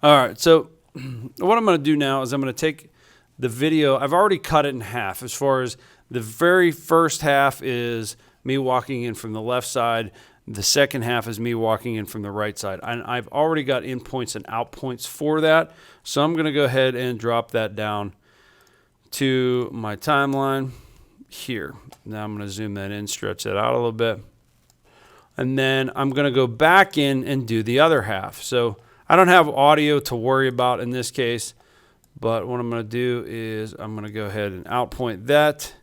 All right, so what I'm going to do now is I'm going to take the video. I've already cut it in half. As far as the very first half is me walking in from the left side. The second half is me walking in from the right side. And I've already got in points and out points for that. So I'm going to go ahead and drop that down to my timeline here. Now I'm going to zoom that in, stretch that out a little bit. And then I'm going to go back in and do the other half. So I don't have audio to worry about in this case, but what I'm going to do is I'm going to go ahead and outpoint that.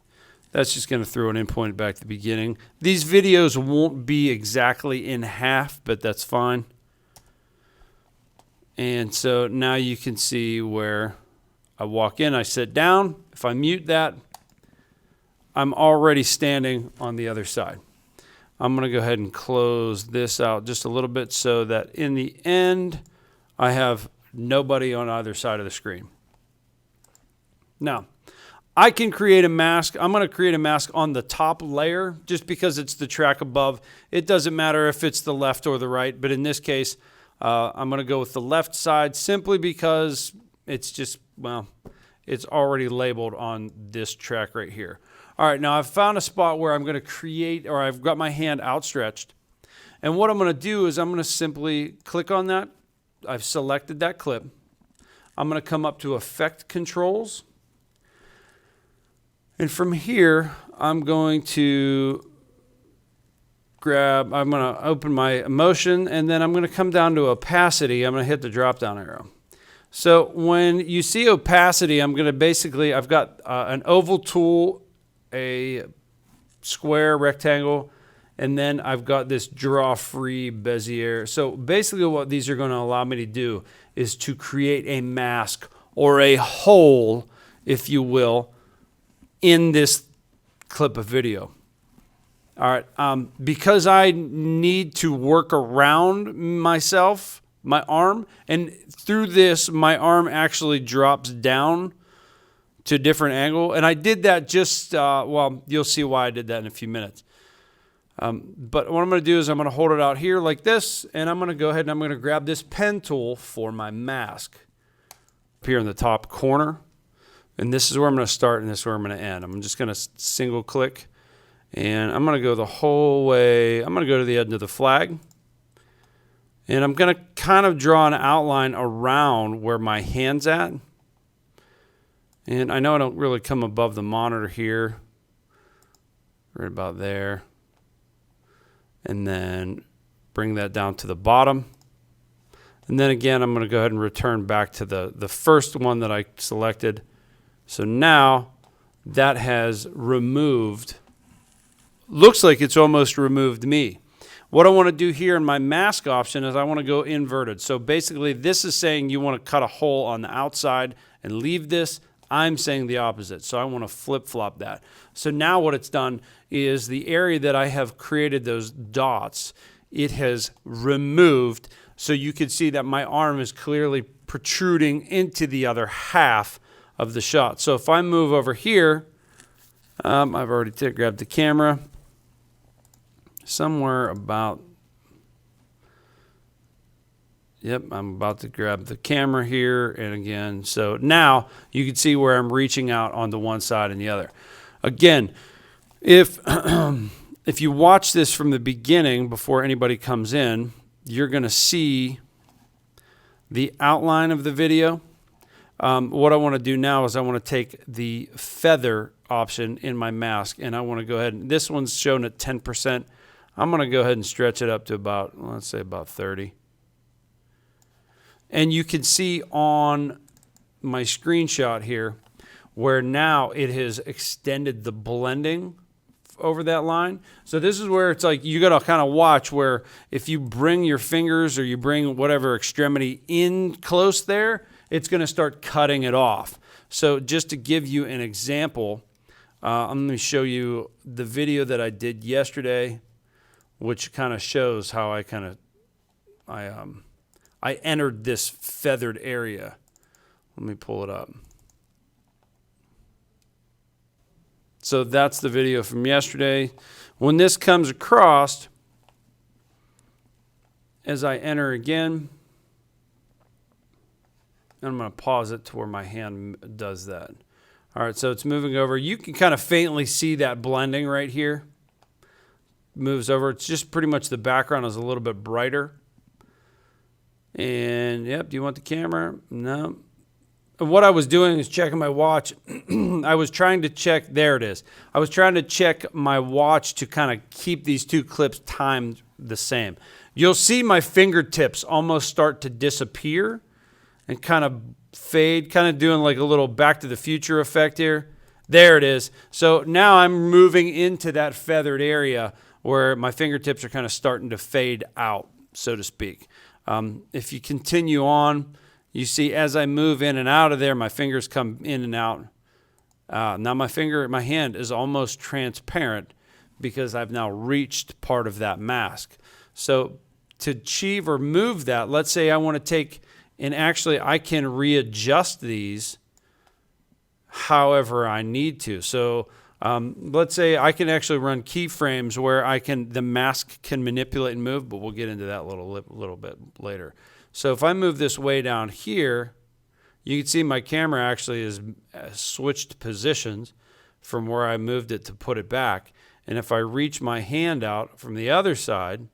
That's just going to throw an in point back to the beginning. These videos won't be exactly in half, but that's fine. And so now you can see where I walk in, I sit down. If I mute that, I'm already standing on the other side. I'm going to go ahead and close this out just a little bit so that in the end, I have nobody on either side of the screen. Now, I can create a mask. I'm going to create a mask on the top layer just because it's the track above. It doesn't matter if it's the left or the right, but in this case, I'm going to go with the left side simply because it's just, well, it's already labeled on this track right here. All right, now I've found a spot where I'm going to create, or I've got my hand outstretched. And what I'm going to do is I'm going to simply click on that. I've selected that clip. I'm going to come up to Effect Controls. And from here, I'm going to I'm going to open my motion, and then I'm going to come down to opacity. I'm going to hit the drop down arrow. So when you see opacity, I'm going to basically, I've got an oval tool, a square, rectangle, and then I've got this draw free Bezier. So basically what these are going to allow me to do is to create a mask or a hole, if you will, in this clip of video. All right, because I need to work around myself, my arm, and through this, my arm actually drops down to a different angle. And I did that just, well, you'll see why I did that in a few minutes. But what I'm going to do is I'm going to hold it out here like this, and I'm going to go ahead and I'm going to grab this pen tool for my mask up here in the top corner. And this is where I'm going to start, and this is where I'm going to end. I'm just going to single click, and I'm going to go the whole way. I'm going to go to the end of the flag, and I'm going to kind of draw an outline around where my hand's at. And I know I don't really come above the monitor here, right about there. And then bring that down to the bottom. And then again, I'm going to go ahead and return back to the first one that I selected. So now that has removed, looks like it's almost removed me. What I want to do here in my mask option is I want to go inverted. So basically this is saying you want to cut a hole on the outside and leave this. I'm saying the opposite. So I want to flip-flop that. So now what it's done is the area that I have created those dots, it has removed. So you can see that my arm is clearly protruding into the other half of the shot. So if I move over here, I've already grabbed the camera somewhere about, yep, I'm about to grab the camera here, and again, so now you can see where I'm reaching out on the one side and the other. Again, if you watch this from the beginning before anybody comes in, you're going to see the outline of the video. What I want to do now is I want to take the feather option in my mask, and I want to go ahead, and this one's shown at 10%. I'm going to go ahead and stretch it up to about, let's say about 30. And you can see on my screenshot here where now it has extended the blending over that line. So this is where it's like you got to kind of watch where if you bring your fingers or you bring whatever extremity in close there, it's going to start cutting it off. So just to give you an example, I'm going to show you the video that I did yesterday, which kind of shows how I entered this feathered area. Let me pull it up. So that's the video from yesterday. When this comes across, as I enter again, And I'm going to pause it to where my hand does that. All right, so it's moving over. You can kind of faintly see that blending right here. Moves over. It's just pretty much the background is a little bit brighter. And, yep, do you want the camera? No. And what I was doing is checking my watch. I was trying to check, there it is. I was trying to check my watch to kind of keep these two clips timed the same. You'll see my fingertips almost start to disappear and kind of fade, kind of doing like a little Back to the Future effect here. There it is. So now I'm moving into that feathered area where my fingertips are kind of starting to fade out, so to speak. If you continue on, you see as I move in and out of there, my fingers come in and out. Now my hand is almost transparent because I've now reached part of that mask. So to achieve or move that, let's say I want to take, and actually I can readjust these however I need to. So let's say I can actually run keyframes where the mask can manipulate and move, but we'll get into that a little bit later. So if I move this way down here, you can see my camera actually is switched positions from where I moved it to put it back. And if I reach my hand out from the other side,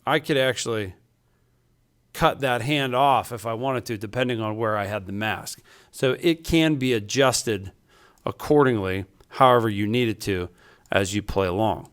I could actually cut that hand off if I wanted to, depending on where I had the mask. So it can be adjusted accordingly, however you need it to, as you play along.